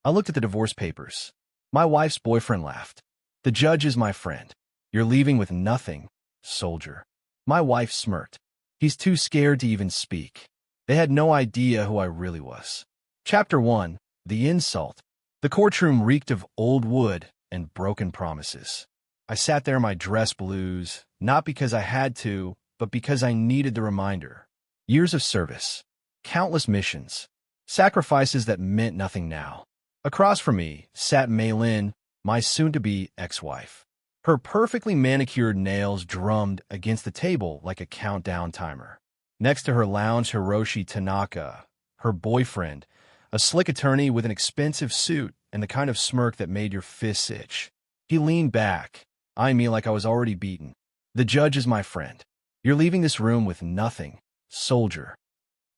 I looked at the divorce papers. My wife's boyfriend laughed. The judge is my friend. You're leaving with nothing, soldier. My wife smirked. He's too scared to even speak. They had no idea who I really was. Chapter 1. The Insult. The courtroom reeked of old wood and broken promises. I sat there in my dress blues, not because I had to, but because I needed the reminder. Years of service. Countless missions. Sacrifices that meant nothing now. Across from me sat Mei Lin, my soon-to-be ex-wife. Her perfectly manicured nails drummed against the table like a countdown timer. Next to her lounged Hiroshi Tanaka, her boyfriend, a slick attorney with an expensive suit and the kind of smirk that made your fists itch. He leaned back, eyeing me like I was already beaten. The judge is my friend. You're leaving this room with nothing, soldier.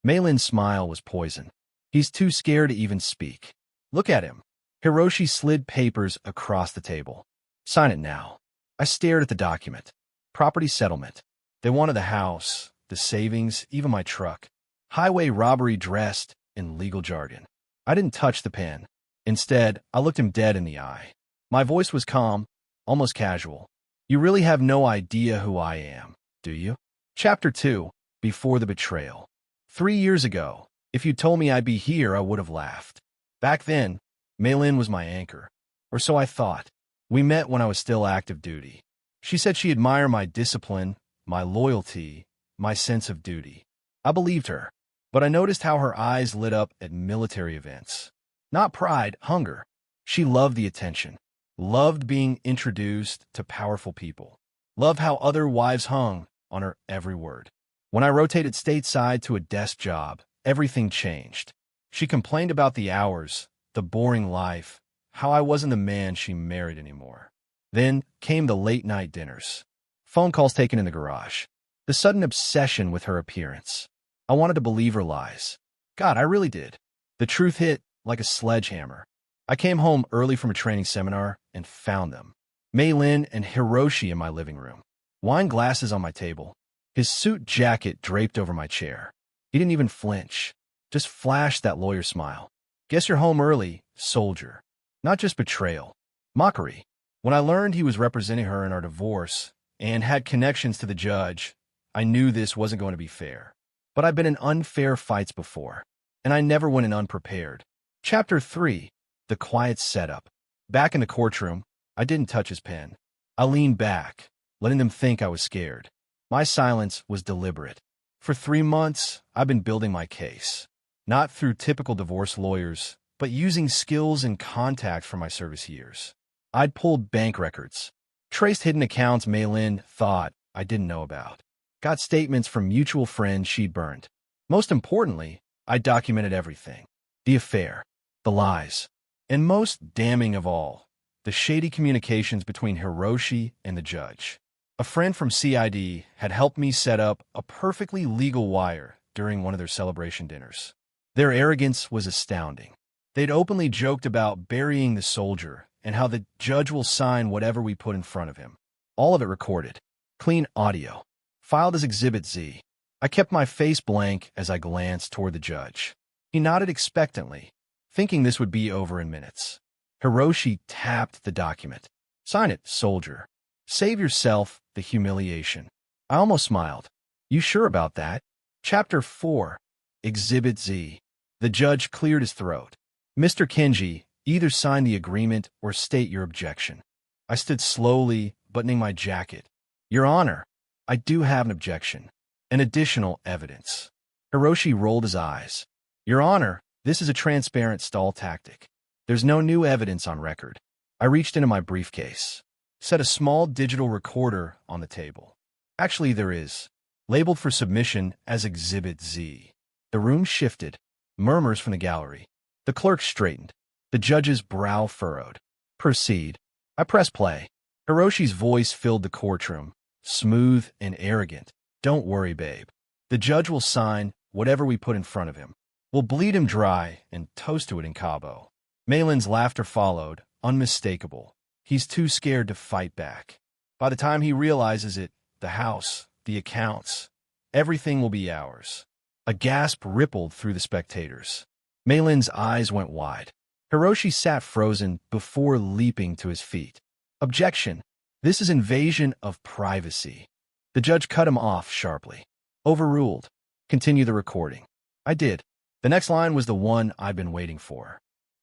Mei Lin's smile was poison. He's too scared to even speak. Look at him. Hiroshi slid papers across the table. Sign it now. I stared at the document. Property settlement. They wanted the house, the savings, even my truck. Highway robbery dressed in legal jargon. I didn't touch the pen. Instead, I looked him dead in the eye. My voice was calm, almost casual. You really have no idea who I am, do you? Chapter 2. Before the betrayal. 3 years ago, if you told me I'd be here, I would have laughed. Back then, Mei Lin was my anchor. Or so I thought. We met when I was still active duty. She said she admired my discipline, my loyalty, my sense of duty. I believed her, but I noticed how her eyes lit up at military events. Not pride, hunger. She loved the attention, loved being introduced to powerful people, loved how other wives hung on her every word. When I rotated stateside to a desk job, everything changed. She complained about the hours, the boring life, how I wasn't the man she married anymore. Then came the late-night dinners, phone calls taken in the garage, the sudden obsession with her appearance. I wanted to believe her lies. God, I really did. The truth hit like a sledgehammer. I came home early from a training seminar and found them. Mei Lin and Hiroshi in my living room. Wine glasses on my table. His suit jacket draped over my chair. He didn't even flinch. Just flashed that lawyer smile. Guess you're home early, soldier. Not just betrayal. Mockery. When I learned he was representing her in our divorce and had connections to the judge, I knew this wasn't going to be fair. But I've been in unfair fights before, and I never went in unprepared. Chapter 3. The quiet setup. Back in the courtroom, I didn't touch his pen. I leaned back, letting them think I was scared. My silence was deliberate. For 3 months, I've been building my case. Not through typical divorce lawyers, but using skills and contact from my service years. I'd pulled bank records, traced hidden accounts Mei Lin thought I didn't know about, got statements from mutual friends she'd burned. Most importantly, I documented everything. The affair, the lies, and most damning of all, the shady communications between Hiroshi and the judge. A friend from CID had helped me set up a perfectly legal wire during one of their celebration dinners. Their arrogance was astounding. They'd openly joked about burying the soldier and how the judge will sign whatever we put in front of him. All of it recorded. Clean audio. Filed as Exhibit Z. I kept my face blank as I glanced toward the judge. He nodded expectantly, thinking this would be over in minutes. Hiroshi tapped the document. Sign it, soldier. Save yourself the humiliation. I almost smiled. You sure about that? Chapter 4. Exhibit Z. The judge cleared his throat. Mr. Kenji, either sign the agreement or state your objection. I stood slowly, buttoning my jacket. Your Honor, I do have an objection. An additional evidence. Hiroshi rolled his eyes. Your Honor, this is a transparent stall tactic. There's no new evidence on record. I reached into my briefcase. Set a small digital recorder on the table. Actually, there is. Labeled for submission as Exhibit Z. The room shifted. Murmurs from the gallery. The clerk straightened. The judge's brow furrowed. Proceed. I pressed play. Hiroshi's voice filled the courtroom, smooth and arrogant. Don't worry, babe. The judge will sign whatever we put in front of him. We'll bleed him dry and toast to it in Cabo. Mei Lin's laughter followed, unmistakable. He's too scared to fight back. By the time he realizes it, the house, the accounts, everything will be ours. A gasp rippled through the spectators. Mei Lin's eyes went wide. Hiroshi sat frozen before leaping to his feet. Objection. This is invasion of privacy. The judge cut him off sharply. Overruled. Continue the recording. I did. The next line was the one I'd been waiting for.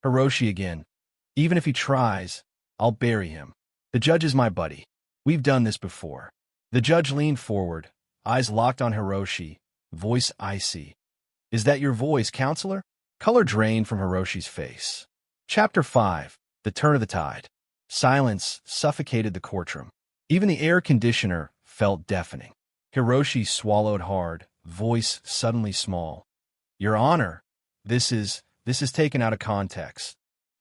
Hiroshi again. Even if he tries, I'll bury him. The judge is my buddy. We've done this before. The judge leaned forward, eyes locked on Hiroshi, voice icy. Is that your voice, counselor? Color drained from Hiroshi's face. Chapter 5. The Turn of the Tide. Silence suffocated the courtroom. Even the air conditioner felt deafening. Hiroshi swallowed hard, voice suddenly small. Your Honor, this is taken out of context.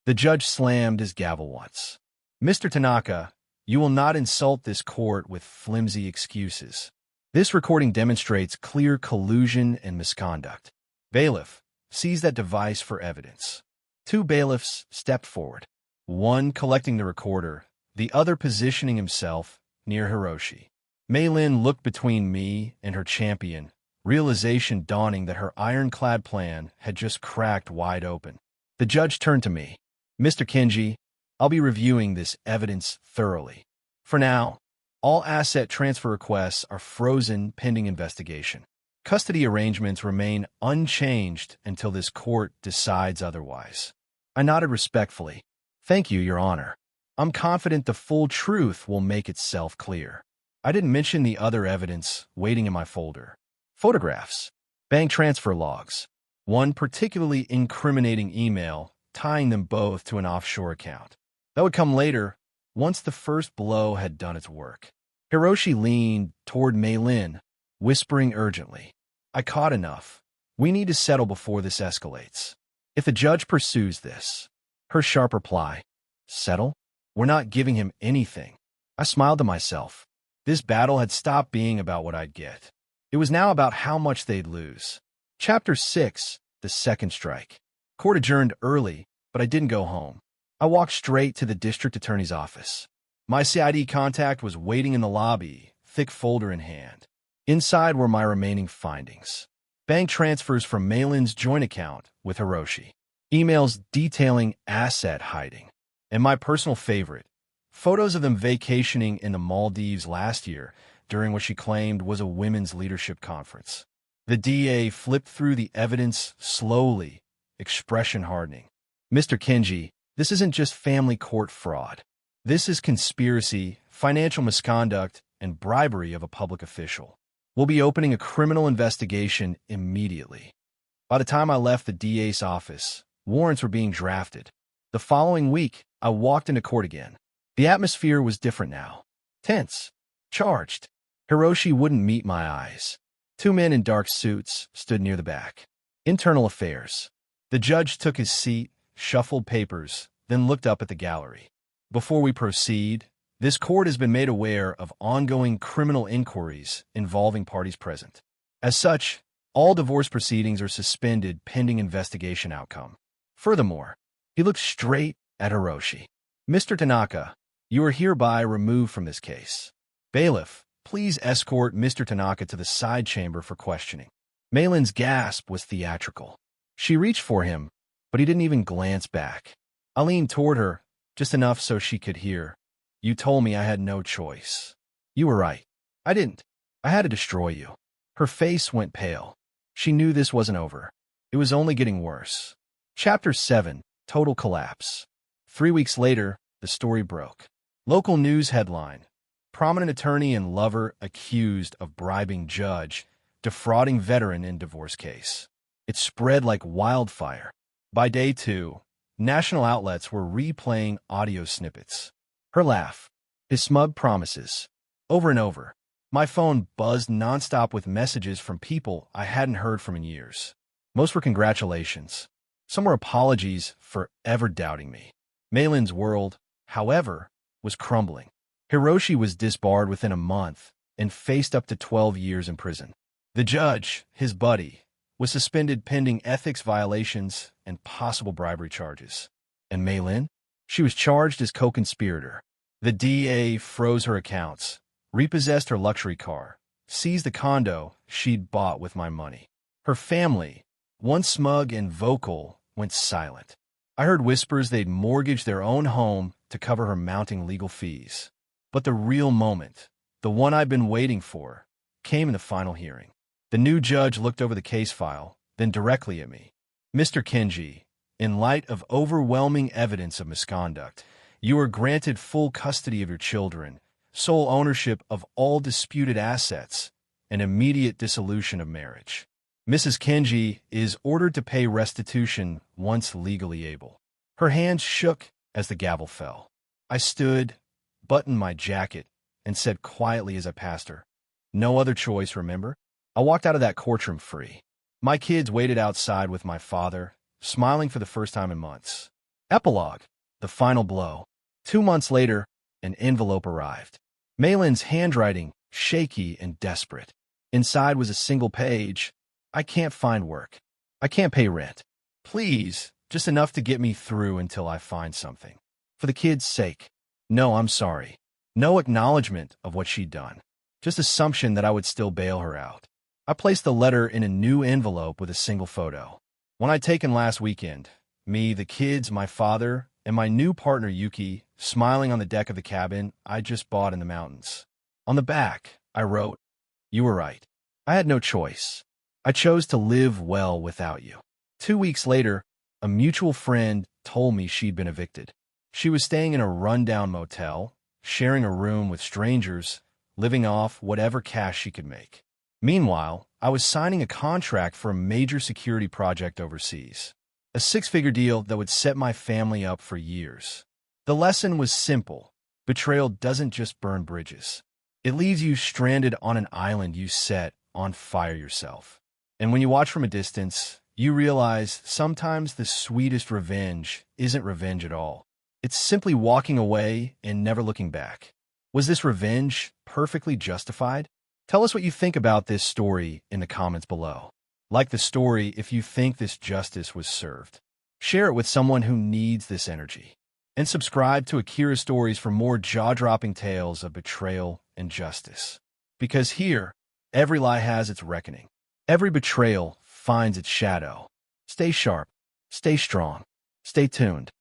The judge slammed his gavel once. Mr. Tanaka, you will not insult this court with flimsy excuses. This recording demonstrates clear collusion and misconduct. Bailiff, seize that device for evidence. 2 bailiffs stepped forward, one collecting the recorder, the other positioning himself near Hiroshi. Mei-Lin looked between me and her champion, realization dawning that her ironclad plan had just cracked wide open. The judge turned to me. Mr. Kenji, I'll be reviewing this evidence thoroughly. For now, all asset transfer requests are frozen pending investigation. Custody arrangements remain unchanged until this court decides otherwise. I nodded respectfully. Thank you, Your Honor. I'm confident the full truth will make itself clear. I didn't mention the other evidence waiting in my folder. Photographs, bank transfer logs, one particularly incriminating email tying them both to an offshore account. That would come later, once the first blow had done its work. Hiroshi leaned toward Mei-Lin, whispering urgently. I caught enough. We need to settle before this escalates. If the judge pursues this, her sharp reply, settle? We're not giving him anything. I smiled to myself. This battle had stopped being about what I'd get. It was now about how much they'd lose. Chapter 6. The Second Strike. Court adjourned early, but I didn't go home. I walked straight to the district attorney's office. My CID contact was waiting in the lobby, thick folder in hand. Inside were my remaining findings. Bank transfers from Mei-Lin's joint account with Hiroshi. Emails detailing asset hiding. And my personal favorite, photos of them vacationing in the Maldives last year during what she claimed was a women's leadership conference. The DA flipped through the evidence slowly, expression hardening. Mr. Kenji, this isn't just family court fraud. This is conspiracy, financial misconduct, and bribery of a public official. We'll be opening a criminal investigation immediately. By the time I left the DA's office, warrants were being drafted. The following week, I walked into court again. The atmosphere was different now. Tense. Charged. Hiroshi wouldn't meet my eyes. 2 men in dark suits stood near the back. Internal affairs. The judge took his seat, shuffled papers, then looked up at the gallery. Before we proceed, this court has been made aware of ongoing criminal inquiries involving parties present. As such, all divorce proceedings are suspended pending investigation outcome. Furthermore, he looked straight at Hiroshi. Mr. Tanaka, you are hereby removed from this case. Bailiff, please escort Mr. Tanaka to the side chamber for questioning. Mei-Lin's gasp was theatrical. She reached for him, but he didn't even glance back. I leaned toward her, just enough so she could hear. You told me I had no choice. You were right. I didn't. I had to destroy you. Her face went pale. She knew this wasn't over. It was only getting worse. Chapter 7. Total Collapse. 3 weeks later, the story broke. Local news headline. Prominent attorney and lover accused of bribing judge, defrauding veteran in divorce case. It spread like wildfire. By day 2, national outlets were replaying audio snippets. Her laugh, his smug promises. Over and over, my phone buzzed nonstop with messages from people I hadn't heard from in years. Most were congratulations. Some were apologies for ever doubting me. Mei-Lin's world, however, was crumbling. Hiroshi was disbarred within a month and faced up to 12 years in prison. The judge, his buddy, was suspended pending ethics violations and possible bribery charges. And Mei-Lin? She was charged as co-conspirator. The DA froze her accounts, repossessed her luxury car, seized the condo she'd bought with my money. Her family, once smug and vocal, went silent. I heard whispers they'd mortgage their own home to cover her mounting legal fees. But the real moment, the one I've been waiting for, came in the final hearing. The new judge looked over the case file, then directly at me. Mr. Kenji, in light of overwhelming evidence of misconduct, you are granted full custody of your children, sole ownership of all disputed assets, and immediate dissolution of marriage. Mrs. Kenji is ordered to pay restitution once legally able. Her hands shook as the gavel fell. I stood, buttoned my jacket, and said quietly as I passed her, "No other choice, remember?" I walked out of that courtroom free. My kids waited outside with my father, smiling for the first time in months. Epilogue, the final blow. 2 months later, an envelope arrived. Malin's handwriting, shaky and desperate. Inside was a single page. "I can't find work. I can't pay rent. Please, just enough to get me through until I find something. For the kids' sake. No, I'm sorry." No acknowledgement of what she'd done. Just assumption that I would still bail her out. I placed the letter in a new envelope with a single photo. One I'd taken last weekend. Me, the kids, my father, and my new partner Yuki, smiling on the deck of the cabin I just bought in the mountains. On the back, I wrote, "You were right. I had no choice. I chose to live well without you." 2 weeks later, a mutual friend told me she'd been evicted. She was staying in a rundown motel, sharing a room with strangers, living off whatever cash she could make. Meanwhile, I was signing a contract for a major security project overseas. A 6-figure deal that would set my family up for years. The lesson was simple. Betrayal doesn't just burn bridges. It leaves you stranded on an island you set on fire yourself. And when you watch from a distance, you realize sometimes the sweetest revenge isn't revenge at all. It's simply walking away and never looking back. Was this revenge perfectly justified? Tell us what you think about this story in the comments below. Like the story if you think this justice was served. Share it with someone who needs this energy. And subscribe to Akira Stories for more jaw-dropping tales of betrayal and justice. Because here, every lie has its reckoning. Every betrayal finds its shadow. Stay sharp, stay strong, stay tuned.